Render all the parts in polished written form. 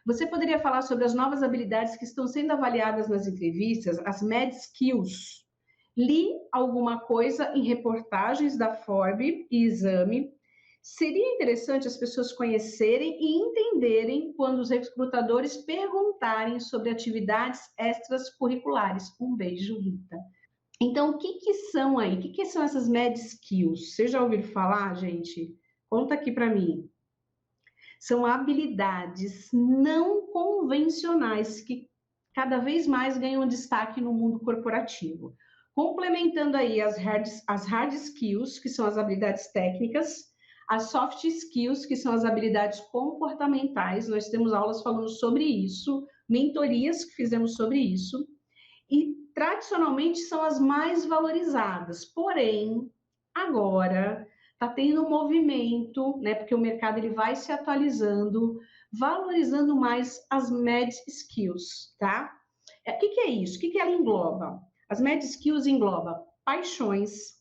Você poderia falar sobre as novas habilidades que estão sendo avaliadas nas entrevistas, as Med Skills? Li alguma coisa em reportagens da Forbes e Exame. Seria interessante as pessoas conhecerem e entenderem quando os recrutadores perguntarem sobre atividades extras curriculares. Um beijo, Rita. Então, o que são aí? O que são essas Med Skills? Vocês já ouviram falar, gente? Conta aqui para mim. São habilidades não convencionais que cada vez mais ganham destaque no mundo corporativo. Complementando aí as hard skills, que são as habilidades técnicas, as soft skills, que são as habilidades comportamentais, nós temos aulas falando sobre isso, mentorias que fizemos sobre isso, e tradicionalmente são as mais valorizadas. Porém, agora está tendo um movimento, né, porque o mercado ele vai se atualizando, valorizando mais as Med Skills, tá? O que é isso? O que ela engloba? As Med Skills engloba paixões,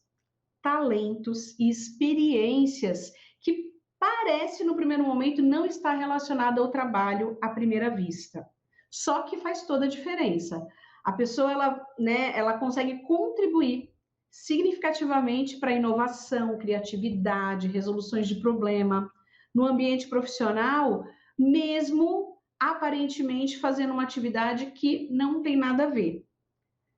talentos e experiências que parece no primeiro momento não estar relacionada ao trabalho à primeira vista. Só que faz toda a diferença. A pessoa ela consegue contribuir significativamente para a inovação, criatividade, resoluções de problema no ambiente profissional, mesmo aparentemente fazendo uma atividade que não tem nada a ver.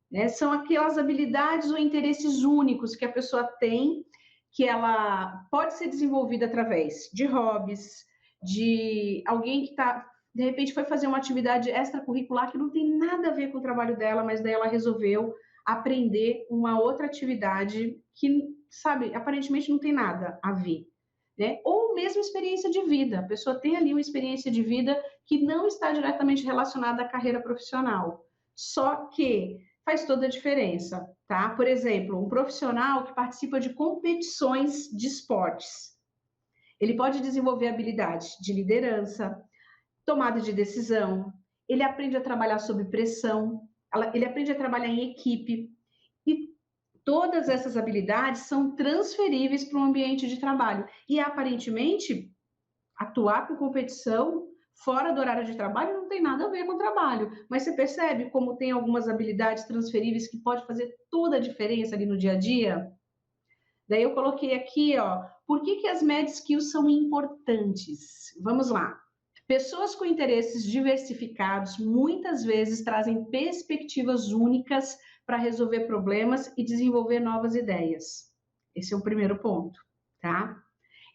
Né? São aquelas habilidades ou interesses únicos que a pessoa tem, que ela pode ser desenvolvida através de hobbies, de alguém que está, de repente, foi fazer uma atividade extracurricular que não tem nada a ver com o trabalho dela, mas daí ela resolveu aprender uma outra atividade que, sabe, aparentemente não tem nada a ver. Né? Ou mesmo experiência de vida. A pessoa tem ali uma experiência de vida que não está diretamente relacionada à carreira profissional. Só que faz toda a diferença, tá? Por exemplo, um profissional que participa de competições de esportes, ele pode desenvolver habilidades de liderança, tomada de decisão, ele aprende a trabalhar sob pressão, ele aprende a trabalhar em equipe, e todas essas habilidades são transferíveis para um ambiente de trabalho. E, aparentemente, atuar com competição fora do horário de trabalho não tem nada a ver com o trabalho. Mas você percebe como tem algumas habilidades transferíveis que pode fazer toda a diferença ali no dia a dia? Daí eu coloquei aqui, ó, por que as Med Skills são importantes? Vamos lá. Pessoas com interesses diversificados muitas vezes trazem perspectivas únicas para resolver problemas e desenvolver novas ideias. Esse é o primeiro ponto, tá?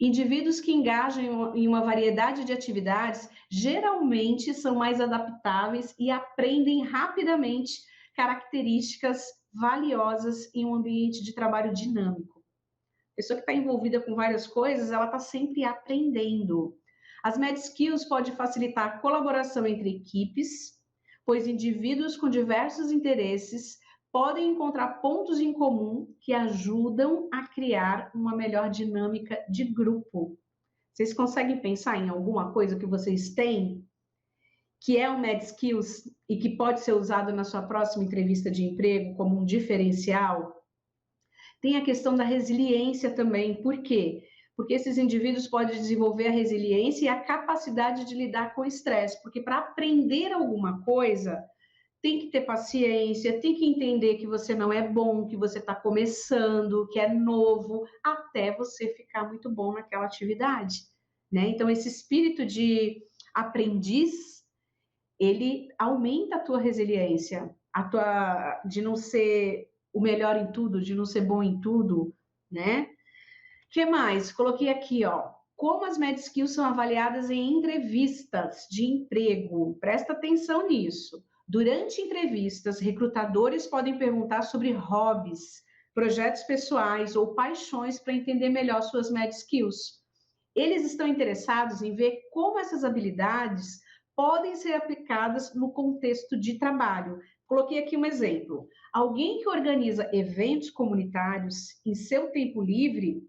Indivíduos que engajam em uma variedade de atividades geralmente são mais adaptáveis e aprendem rapidamente características valiosas em um ambiente de trabalho dinâmico. A pessoa que está envolvida com várias coisas, ela está sempre aprendendo. As Med Skills podem facilitar a colaboração entre equipes, pois indivíduos com diversos interesses podem encontrar pontos em comum que ajudam a criar uma melhor dinâmica de grupo. Vocês conseguem pensar em alguma coisa que vocês têm que é um Med Skills e que pode ser usado na sua próxima entrevista de emprego como um diferencial? Tem a questão da resiliência também. Por quê? Porque esses indivíduos podem desenvolver a resiliência e a capacidade de lidar com o estresse, porque para aprender alguma coisa, tem que ter paciência, tem que entender que você não é bom, que você está começando, que é novo, até você ficar muito bom naquela atividade, né? Então, esse espírito de aprendiz, ele aumenta a tua resiliência, de não ser o melhor em tudo, de não ser bom em tudo, né? O que mais? Coloquei aqui, ó, como as Med Skills são avaliadas em entrevistas de emprego. Presta atenção nisso. Durante entrevistas, recrutadores podem perguntar sobre hobbies, projetos pessoais ou paixões para entender melhor suas Med Skills. Eles estão interessados em ver como essas habilidades podem ser aplicadas no contexto de trabalho. Coloquei aqui um exemplo. Alguém que organiza eventos comunitários em seu tempo livre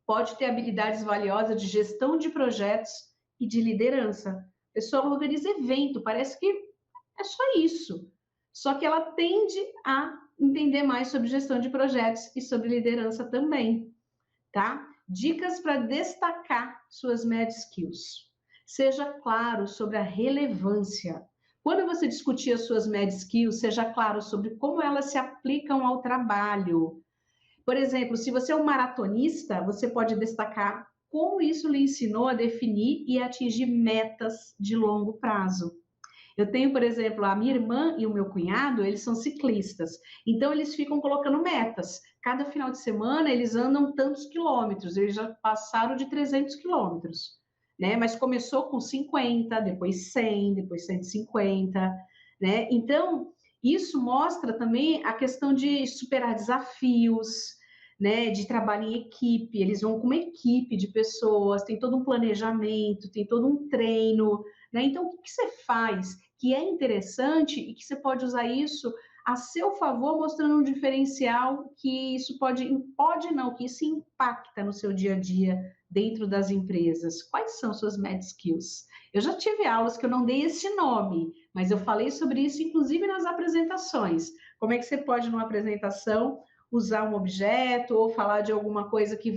pode ter habilidades valiosas de gestão de projetos e de liderança. A pessoa organiza evento, parece que é só isso. Só que ela tende a entender mais sobre gestão de projetos e sobre liderança também, tá? Dicas para destacar suas Med Skills. Seja claro sobre a relevância. Quando você discutir as suas med skills, seja claro sobre como elas se aplicam ao trabalho. Por exemplo, se você é um maratonista, você pode destacar como isso lhe ensinou a definir e atingir metas de longo prazo. Eu tenho, por exemplo, a minha irmã e o meu cunhado, eles são ciclistas. Então, eles ficam colocando metas. Cada final de semana, eles andam tantos quilômetros. Eles já passaram de 300 quilômetros, né? Mas começou com 50, depois 100, depois 150, né? Então, isso mostra também a questão de superar desafios, né, de trabalho em equipe. Eles vão com uma equipe de pessoas, tem todo um planejamento, tem todo um treino, né? Então, o que você faz que é interessante e que você pode usar isso a seu favor, mostrando um diferencial que isso pode não, que isso impacta no seu dia a dia dentro das empresas. Quais são suas med skills? Eu já tive aulas que eu não dei esse nome, mas eu falei sobre isso, inclusive nas apresentações. Como é que você pode, numa apresentação, usar um objeto ou falar de alguma coisa que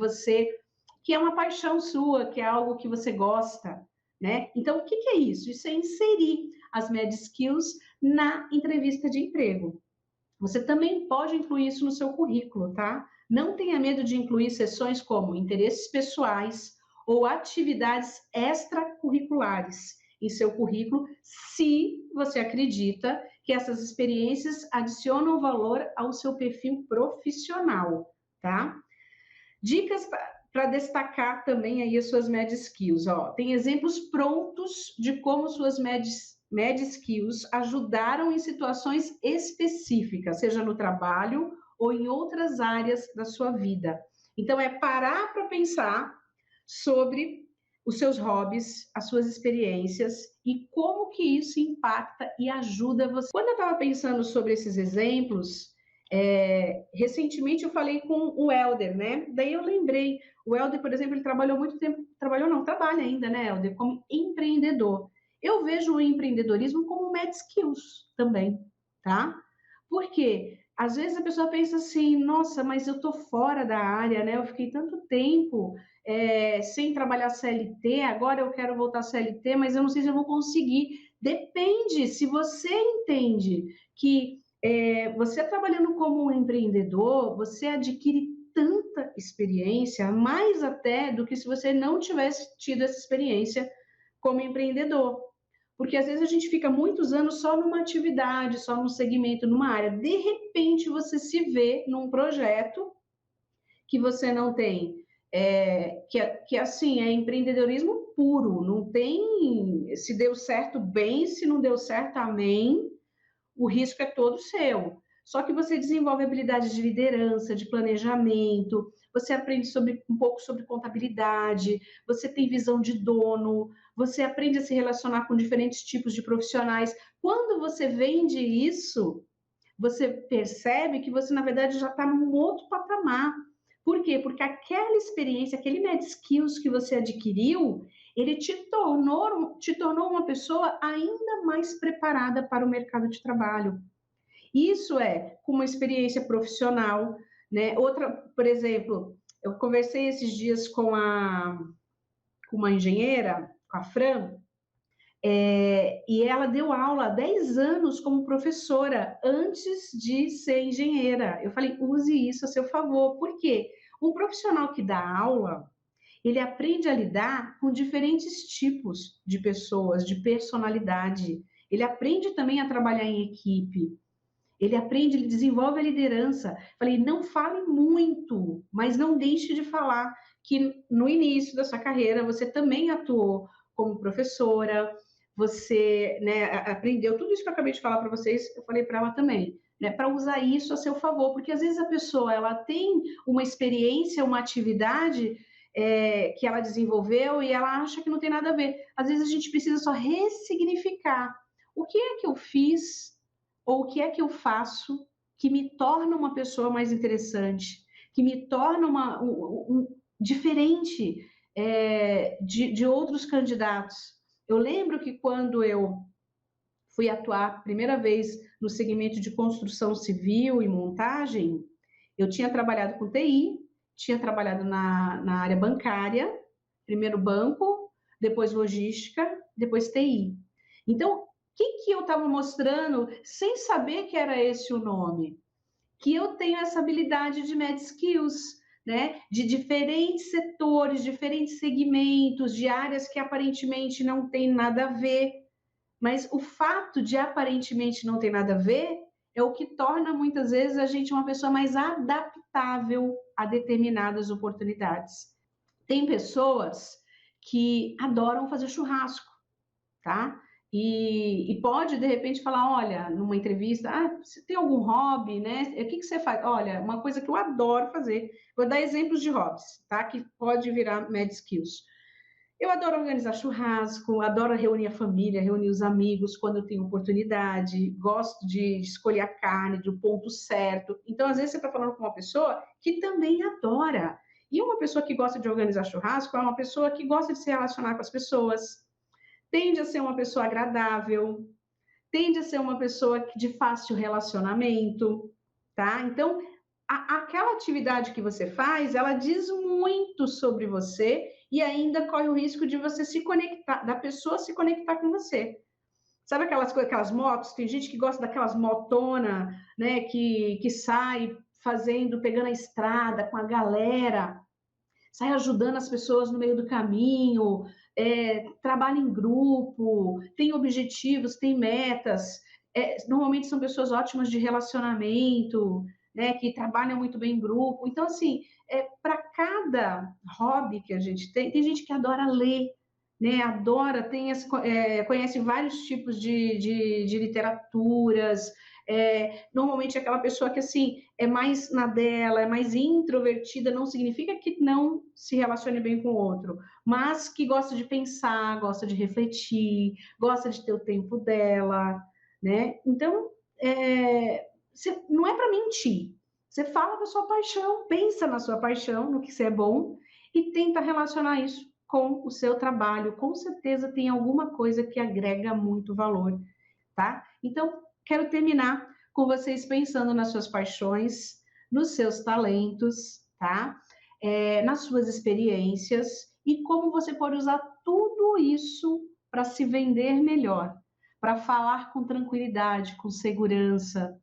é uma paixão sua, que é algo que você gosta, né? Então, o que é isso? Isso é inserir as med skills na entrevista de emprego. Você também pode incluir isso no seu currículo, tá? Não tenha medo de incluir sessões como interesses pessoais ou atividades extracurriculares em seu currículo, se você acredita que essas experiências adicionam valor ao seu perfil profissional, tá? Dicas para destacar também aí as suas med skills. Ó, tem exemplos prontos de como suas med skills ajudaram em situações específicas, seja no trabalho ou em outras áreas da sua vida. Então, é parar para pensar sobre os seus hobbies, as suas experiências e como que isso impacta e ajuda você. Quando eu estava pensando sobre esses exemplos, recentemente eu falei com o Helder, né? Daí eu lembrei, o Helder, por exemplo, ele trabalhou muito tempo, trabalhou não, trabalha ainda, né, Helder, como empreendedor. Eu vejo o empreendedorismo como med skills também, tá? Por quê? Às vezes a pessoa pensa assim, nossa, mas eu tô fora da área, né? Eu fiquei tanto tempo sem trabalhar CLT, agora eu quero voltar à CLT, mas eu não sei se eu vou conseguir. Depende, se você entende que você trabalhando como um empreendedor, você adquire tanta experiência, mais até do que se você não tivesse tido essa experiência como empreendedor. Porque às vezes a gente fica muitos anos só numa atividade, só num segmento, numa área. De repente você se vê num projeto que você não tem, que assim, é empreendedorismo puro, não tem se deu certo bem, se não deu certo, amém, o risco é todo seu. Só que você desenvolve habilidades de liderança, de planejamento, você aprende um pouco sobre contabilidade, você tem visão de dono, você aprende a se relacionar com diferentes tipos de profissionais. Quando você vende isso, você percebe que você, na verdade, já está num outro patamar. Por quê? Porque aquela experiência, aquele med skills que você adquiriu, ele te tornou uma pessoa ainda mais preparada para o mercado de trabalho. Isso é com uma experiência profissional, né? Outra, por exemplo, eu conversei esses dias com uma engenheira, com a Fran, e ela deu aula há 10 anos como professora antes de ser engenheira. Eu falei, use isso a seu favor. Por quê? Um profissional que dá aula, ele aprende a lidar com diferentes tipos de pessoas, de personalidade. Ele aprende também a trabalhar em equipe. Ele aprende, ele desenvolve a liderança. Falei, não fale muito, mas não deixe de falar que no início da sua carreira você também atuou como professora, você, né, aprendeu tudo isso que eu acabei de falar para vocês, eu falei para ela também, né, para usar isso a seu favor, porque às vezes a pessoa ela tem uma experiência, uma atividade que ela desenvolveu e ela acha que não tem nada a ver. Às vezes a gente precisa só ressignificar. O que é que eu fiz ou o que é que eu faço que me torna uma pessoa mais interessante, que me torna diferente de outros candidatos. Eu lembro que quando eu fui atuar primeira vez no segmento de construção civil e montagem, eu tinha trabalhado com TI, tinha trabalhado na área bancária, primeiro banco, depois logística, depois TI. Então, o que eu estava mostrando sem saber que era esse o nome? Que eu tenho essa habilidade de med skills, né? De diferentes setores, diferentes segmentos, de áreas que aparentemente não tem nada a ver, mas o fato de aparentemente não ter nada a ver é o que torna muitas vezes a gente uma pessoa mais adaptável a determinadas oportunidades. Tem pessoas que adoram fazer churrasco, tá? E pode, de repente, falar, olha, numa entrevista, você tem algum hobby, né? O que você faz? Olha, uma coisa que eu adoro fazer, vou dar exemplos de hobbies, tá? Que pode virar med skills. Eu adoro organizar churrasco, adoro reunir a família, reunir os amigos quando eu tenho oportunidade, gosto de escolher a carne do ponto certo. Então, às vezes, você está falando com uma pessoa que também adora. E uma pessoa que gosta de organizar churrasco é uma pessoa que gosta de se relacionar com as pessoas, tende a ser uma pessoa agradável, tende a ser uma pessoa de fácil relacionamento, tá? Então, aquela atividade que você faz, ela diz muito sobre você e ainda corre o risco de você se conectar, da pessoa se conectar com você. Sabe aquelas motos? Tem gente que gosta daquelas motona, né? Que sai fazendo, pegando a estrada com a galera, sai ajudando as pessoas no meio do caminho, trabalha em grupo, tem objetivos, tem metas. Normalmente são pessoas ótimas de relacionamento, né, que trabalham muito bem em grupo. Então, assim, para cada hobby que a gente tem gente que adora ler, né, adora, conhece vários tipos de literaturas, normalmente aquela pessoa que, assim, é mais na dela, é mais introvertida, não significa que não se relacione bem com o outro, mas que gosta de pensar, gosta de refletir, gosta de ter o tempo dela, né? Então, não é para mentir. Você fala da sua paixão, pensa na sua paixão, no que você é bom, e tenta relacionar isso com o seu trabalho. Com certeza tem alguma coisa que agrega muito valor, tá? Então, quero terminar com vocês pensando nas suas paixões, nos seus talentos, tá? Nas suas experiências e como você pode usar tudo isso para se vender melhor, para falar com tranquilidade, com segurança,